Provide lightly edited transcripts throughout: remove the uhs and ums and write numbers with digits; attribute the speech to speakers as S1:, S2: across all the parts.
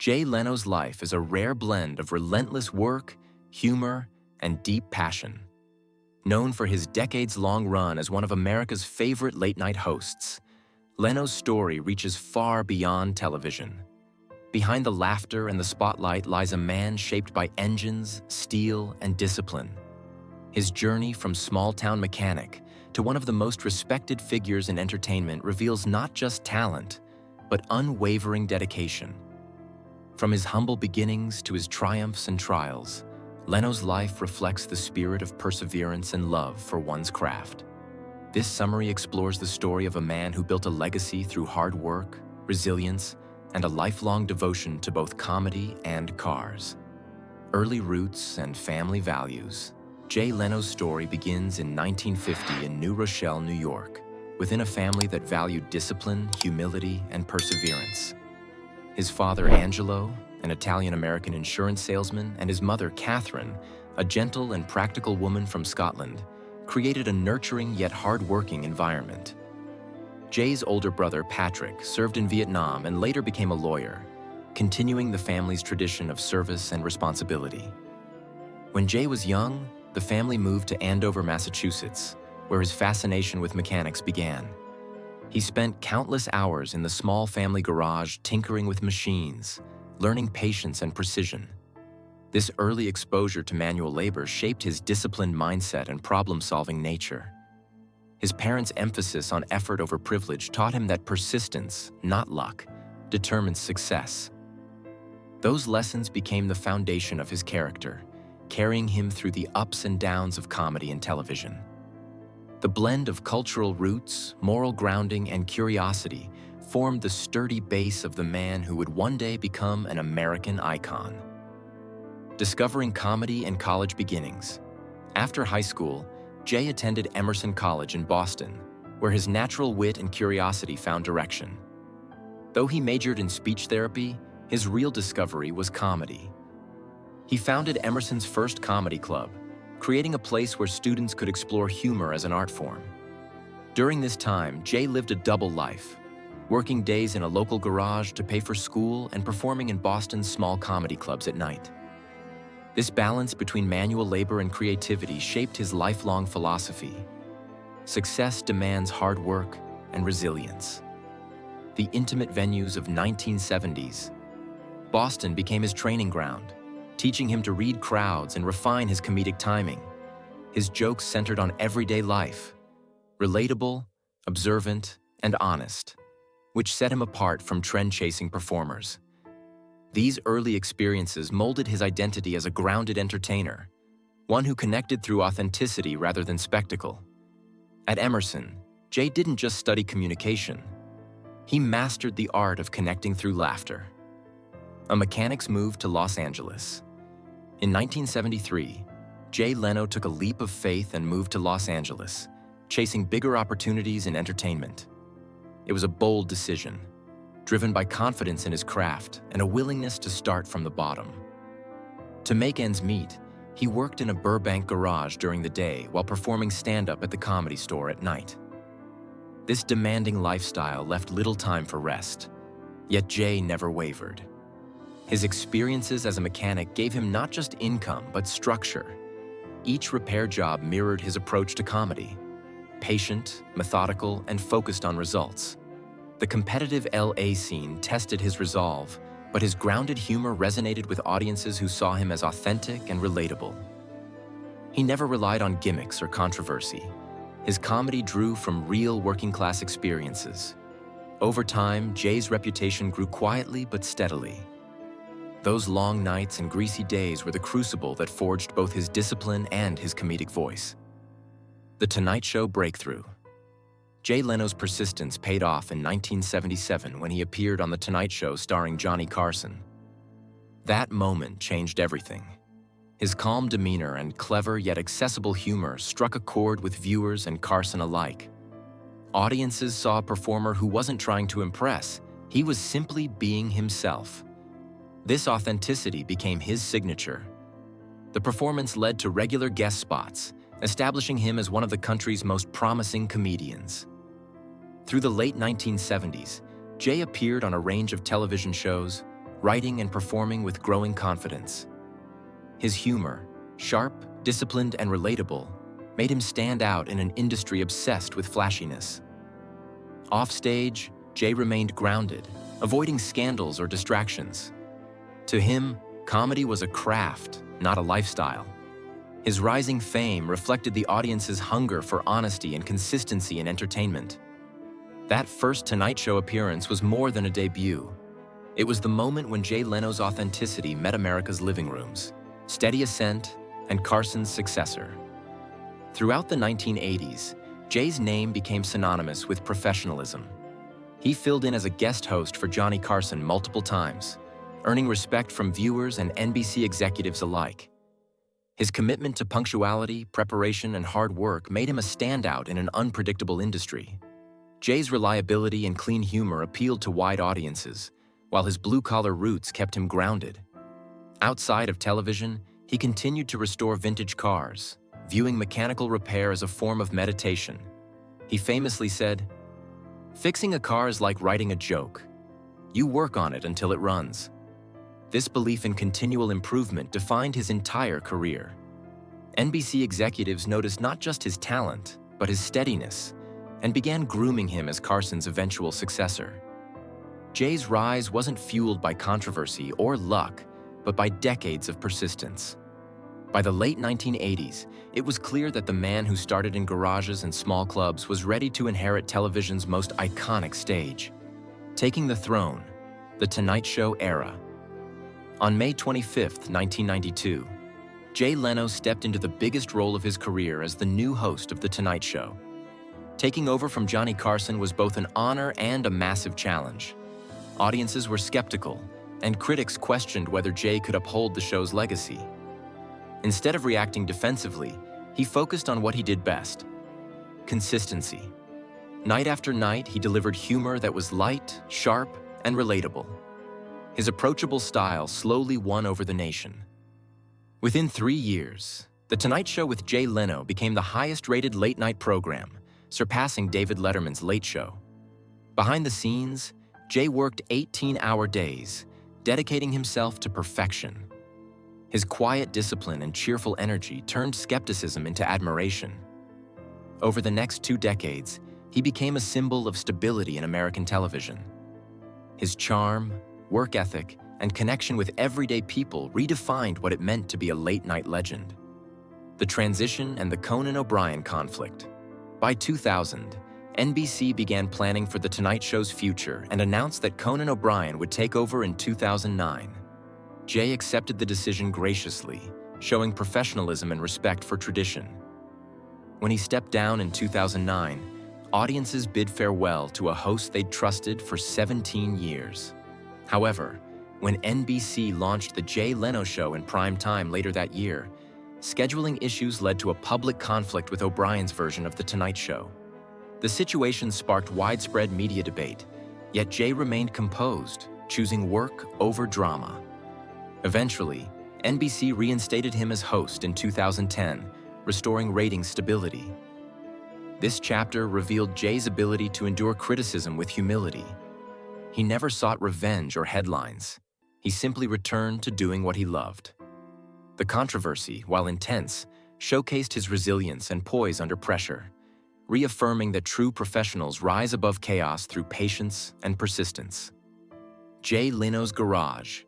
S1: Jay Leno's life is a rare blend of relentless work, humor, and deep passion. Known for his decades-long run as one of America's favorite late-night hosts, Leno's story reaches far beyond television. Behind the laughter and the spotlight lies a man shaped by engines, steel, and discipline. His journey from small-town mechanic to one of the most respected figures in entertainment reveals not just talent, but unwavering dedication. From his humble beginnings to his triumphs and trials, Leno's life reflects the spirit of perseverance and love for one's craft. This summary explores the story of a man who built a legacy through hard work, resilience, and a lifelong devotion to both comedy and cars. Early roots and family values. Jay Leno's story begins in 1950 in New Rochelle, New York, within a family that valued discipline, humility, and perseverance. His father, Angelo, an Italian-American insurance salesman, and his mother, Catherine, a gentle and practical woman from Scotland, created a nurturing yet hard-working environment. Jay's older brother, Patrick, served in Vietnam and later became a lawyer, continuing the family's tradition of service and responsibility. When Jay was young, the family moved to Andover, Massachusetts, where his fascination with mechanics began. He spent countless hours in the small family garage tinkering with machines, learning patience and precision. This early exposure to manual labor shaped his disciplined mindset and problem-solving nature. His parents' emphasis on effort over privilege taught him that persistence, not luck, determines success. Those lessons became the foundation of his character, carrying him through the ups and downs of comedy and television. The blend of cultural roots, moral grounding, and curiosity formed the sturdy base of the man who would one day become an American icon. Discovering comedy and college beginnings. After high school, Jay attended Emerson College in Boston, where his natural wit and curiosity found direction. Though he majored in speech therapy, his real discovery was comedy. He founded Emerson's first comedy club, creating a place where students could explore humor as an art form. During this time, Jay lived a double life, working days in a local garage to pay for school and performing in Boston's small comedy clubs at night. This balance between manual labor and creativity shaped his lifelong philosophy. Success demands hard work and resilience. The intimate venues of 1970s. Boston became his training ground, teaching him to read crowds and refine his comedic timing. His jokes centered on everyday life, relatable, observant, and honest, which set him apart from trend-chasing performers. These early experiences molded his identity as a grounded entertainer, one who connected through authenticity rather than spectacle. At Emerson, Jay didn't just study communication. He mastered the art of connecting through laughter. A mechanic's move to Los Angeles. In 1973, Jay Leno took a leap of faith and moved to Los Angeles, chasing bigger opportunities in entertainment. It was a bold decision, driven by confidence in his craft and a willingness to start from the bottom. To make ends meet, he worked in a Burbank garage during the day while performing stand-up at the Comedy Store at night. This demanding lifestyle left little time for rest, yet Jay never wavered. His experiences as a mechanic gave him not just income, but structure. Each repair job mirrored his approach to comedy: patient, methodical, and focused on results. The competitive LA scene tested his resolve, but his grounded humor resonated with audiences who saw him as authentic and relatable. He never relied on gimmicks or controversy. His comedy drew from real working-class experiences. Over time, Jay's reputation grew quietly but steadily. Those long nights and greasy days were the crucible that forged both his discipline and his comedic voice. The Tonight Show breakthrough. Jay Leno's persistence paid off in 1977 when he appeared on The Tonight Show starring Johnny Carson. That moment changed everything. His calm demeanor and clever yet accessible humor struck a chord with viewers and Carson alike. Audiences saw a performer who wasn't trying to impress, he was simply being himself. This authenticity became his signature. The performance led to regular guest spots, establishing him as one of the country's most promising comedians. Through the late 1970s, Jay appeared on a range of television shows, writing and performing with growing confidence. His humor, sharp, disciplined, and relatable, made him stand out in an industry obsessed with flashiness. Offstage, Jay remained grounded, avoiding scandals or distractions. To him, comedy was a craft, not a lifestyle. His rising fame reflected the audience's hunger for honesty and consistency in entertainment. That first Tonight Show appearance was more than a debut. It was the moment when Jay Leno's authenticity met America's living rooms, steady ascent, and Carson's successor. Throughout the 1980s, Jay's name became synonymous with professionalism. He filled in as a guest host for Johnny Carson multiple times, earning respect from viewers and NBC executives alike. His commitment to punctuality, preparation, and hard work made him a standout in an unpredictable industry. Jay's reliability and clean humor appealed to wide audiences, while his blue-collar roots kept him grounded. Outside of television, he continued to restore vintage cars, viewing mechanical repair as a form of meditation. He famously said, "Fixing a car is like writing a joke. You work on it until it runs." This belief in continual improvement defined his entire career. NBC executives noticed not just his talent, but his steadiness, and began grooming him as Carson's eventual successor. Jay's rise wasn't fueled by controversy or luck, but by decades of persistence. By the late 1980s, it was clear that the man who started in garages and small clubs was ready to inherit television's most iconic stage, taking the throne, the Tonight Show era. On May 25, 1992, Jay Leno stepped into the biggest role of his career as the new host of The Tonight Show. Taking over from Johnny Carson was both an honor and a massive challenge. Audiences were skeptical, and critics questioned whether Jay could uphold the show's legacy. Instead of reacting defensively, he focused on what he did best: consistency. Night after night, he delivered humor that was light, sharp, and relatable. His approachable style slowly won over the nation. Within 3 years, The Tonight Show with Jay Leno became the highest-rated late-night program, surpassing David Letterman's Late Show. Behind the scenes, Jay worked 18-hour days, dedicating himself to perfection. His quiet discipline and cheerful energy turned skepticism into admiration. Over the next 2 decades, he became a symbol of stability in American television. His charm, work ethic, and connection with everyday people redefined what it meant to be a late-night legend. The transition and the Conan O'Brien conflict. By 2000, NBC began planning for The Tonight Show's future and announced that Conan O'Brien would take over in 2009. Jay accepted the decision graciously, showing professionalism and respect for tradition. When he stepped down in 2009, audiences bid farewell to a host they'd trusted for 17 years. However, when NBC launched The Jay Leno Show in prime time later that year, scheduling issues led to a public conflict with O'Brien's version of The Tonight Show. The situation sparked widespread media debate, yet Jay remained composed, choosing work over drama. Eventually, NBC reinstated him as host in 2010, restoring ratings stability. This chapter revealed Jay's ability to endure criticism with humility. He never sought revenge or headlines. He simply returned to doing what he loved. The controversy, while intense, showcased his resilience and poise under pressure, reaffirming that true professionals rise above chaos through patience and persistence. Jay Leno's Garage,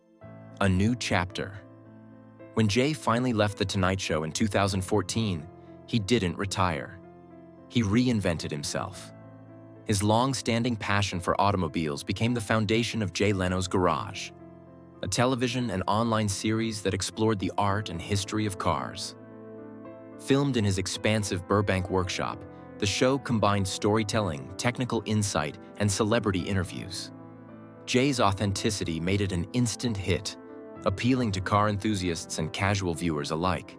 S1: a new chapter. When Jay finally left The Tonight Show in 2014, he didn't retire. He reinvented himself. His long-standing passion for automobiles became the foundation of Jay Leno's Garage, a television and online series that explored the art and history of cars. Filmed in his expansive Burbank workshop, the show combined storytelling, technical insight, and celebrity interviews. Jay's authenticity made it an instant hit, appealing to car enthusiasts and casual viewers alike.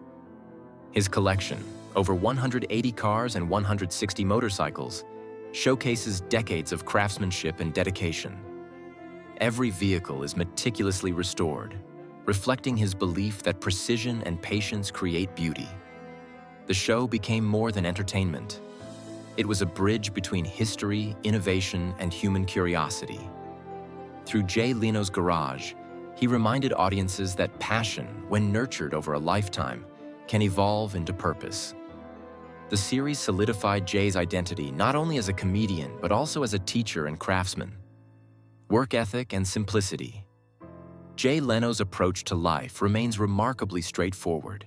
S1: His collection, over 180 cars and 160 motorcycles, showcases decades of craftsmanship and dedication. Every vehicle is meticulously restored, reflecting his belief that precision and patience create beauty. The show became more than entertainment. It was a bridge between history, innovation, and human curiosity. Through Jay Leno's Garage, He reminded audiences that passion, when nurtured over a lifetime, can evolve into purpose. The series solidified Jay's identity not only as a comedian, but also as a teacher and craftsman. Work ethic and simplicity. Jay Leno's approach to life remains remarkably straightforward.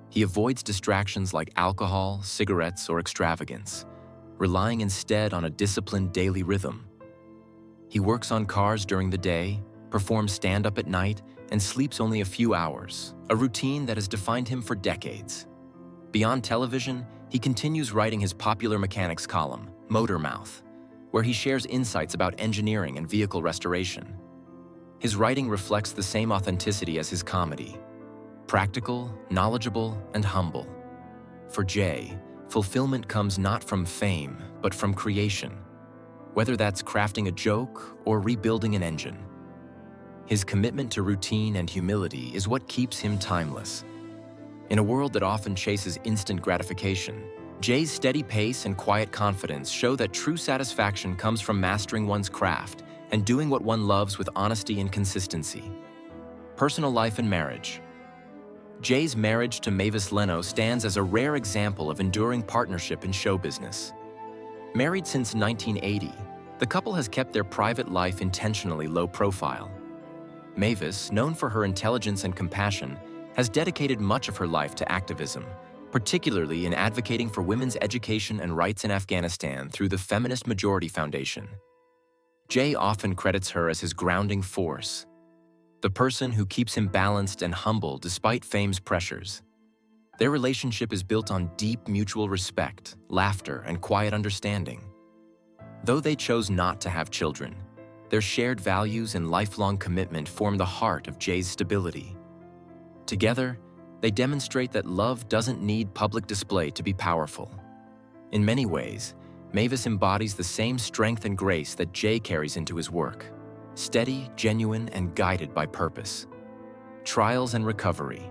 S1: He avoids distractions like alcohol, cigarettes, or extravagance, relying instead on a disciplined daily rhythm. He works on cars during the day, performs stand-up at night, and sleeps only a few hours, a routine that has defined him for decades. Beyond television, he continues writing his popular mechanics column, Motor Mouth, where he shares insights about engineering and vehicle restoration. His writing reflects the same authenticity as his comedy: practical, knowledgeable, and humble. For Jay, fulfillment comes not from fame, but from creation, whether that's crafting a joke or rebuilding an engine. His commitment to routine and humility is what keeps him timeless. In a world that often chases instant gratification, Jay's steady pace and quiet confidence show that true satisfaction comes from mastering one's craft and doing what one loves with honesty and consistency. Personal life and marriage. Jay's marriage to Mavis Leno stands as a rare example of enduring partnership in show business. Married since 1980, the couple has kept their private life intentionally low profile. Mavis, known for her intelligence and compassion, has dedicated much of her life to activism, particularly in advocating for women's education and rights in Afghanistan through the Feminist Majority Foundation. Jay often credits her as his grounding force, the person who keeps him balanced and humble despite fame's pressures. Their relationship is built on deep mutual respect, laughter, and quiet understanding. Though they chose not to have children, their shared values and lifelong commitment form the heart of Jay's stability. Together, they demonstrate that love doesn't need public display to be powerful. In many ways, Mavis embodies the same strength and grace that Jay carries into his work: steady, genuine, and guided by purpose. Trials and recovery.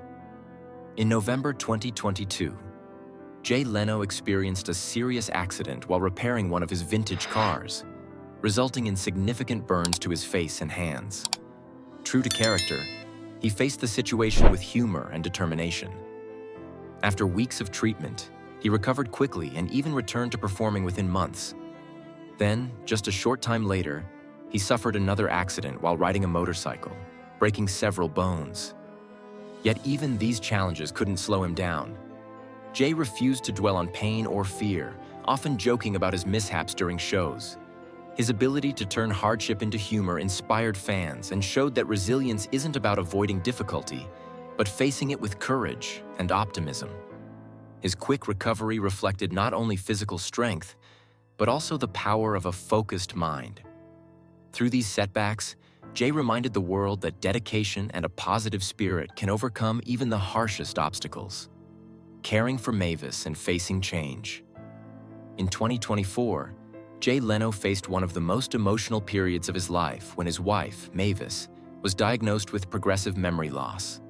S1: In November 2022, Jay Leno experienced a serious accident while repairing one of his vintage cars, resulting in significant burns to his face and hands. True to character, he faced the situation with humor and determination. After weeks of treatment, he recovered quickly and even returned to performing within months. Then, just a short time later, he suffered another accident while riding a motorcycle, breaking several bones. Yet even these challenges couldn't slow him down. Jay refused to dwell on pain or fear, often joking about his mishaps during shows. His ability to turn hardship into humor inspired fans and showed that resilience isn't about avoiding difficulty, but facing it with courage and optimism. His quick recovery reflected not only physical strength, but also the power of a focused mind. Through these setbacks, Jay reminded the world that dedication and a positive spirit can overcome even the harshest obstacles. Caring for Mavis and facing change. In 2024, Jay Leno faced one of the most emotional periods of his life when his wife, Mavis, was diagnosed with progressive memory loss.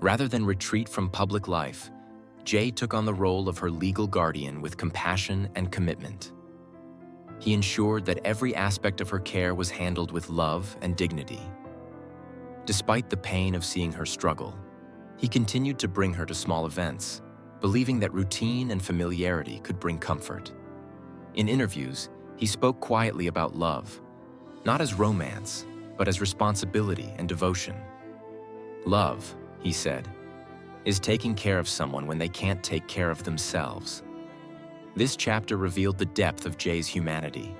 S1: Rather than retreat from public life, Jay took on the role of her legal guardian with compassion and commitment. He ensured that every aspect of her care was handled with love and dignity. Despite the pain of seeing her struggle, he continued to bring her to small events, believing that routine and familiarity could bring comfort. In interviews, he spoke quietly about love, not as romance, but as responsibility and devotion. Love, he said, is taking care of someone when they can't take care of themselves. This chapter revealed the depth of Jay's humanity.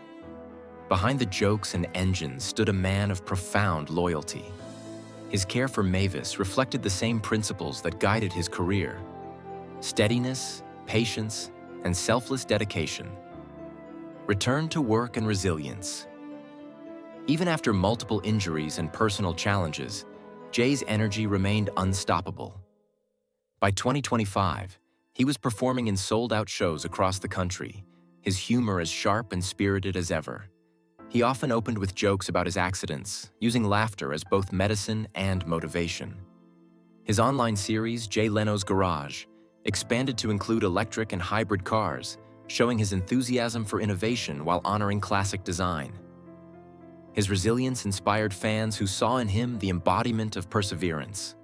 S1: Behind the jokes and engines stood a man of profound loyalty. His care for Mavis reflected the same principles that guided his career: steadiness, patience, and selfless dedication. Return to work and resilience. Even after multiple injuries and personal challenges, Jay's energy remained unstoppable. By 2025, he was performing in sold-out shows across the country, his humor as sharp and spirited as ever. He often opened with jokes about his accidents, using laughter as both medicine and motivation. His online series, Jay Leno's Garage, expanded to include electric and hybrid cars, showing his enthusiasm for innovation while honoring classic design. His resilience inspired fans who saw in him the embodiment of perseverance.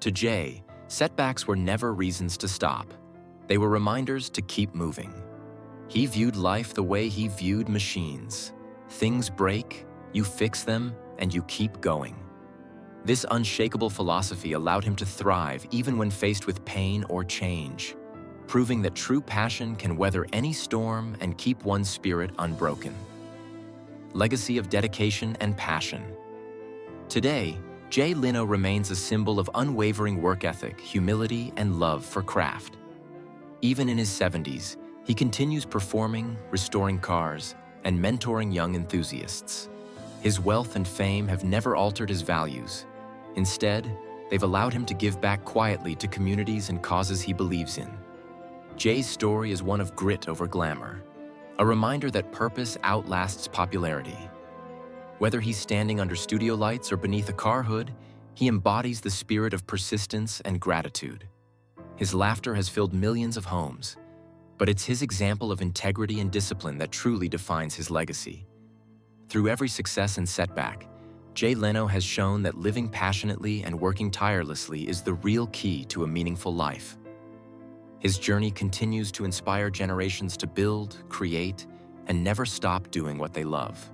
S1: To Jay, setbacks were never reasons to stop. They were reminders to keep moving. He viewed life the way he viewed machines. Things break, you fix them, and you keep going. This unshakable philosophy allowed him to thrive even when faced with pain or change, proving that true passion can weather any storm and keep one's spirit unbroken. Legacy of dedication and passion. Today, Jay Leno remains a symbol of unwavering work ethic, humility, and love for craft. Even in his 70s, he continues performing, restoring cars, and mentoring young enthusiasts. His wealth and fame have never altered his values. Instead, they've allowed him to give back quietly to communities and causes he believes in. Jay's story is one of grit over glamour, a reminder that purpose outlasts popularity. Whether he's standing under studio lights or beneath a car hood, he embodies the spirit of persistence and gratitude. His laughter has filled millions of homes, but it's his example of integrity and discipline that truly defines his legacy. Through every success and setback, Jay Leno has shown that living passionately and working tirelessly is the real key to a meaningful life. His journey continues to inspire generations to build, create, and never stop doing what they love.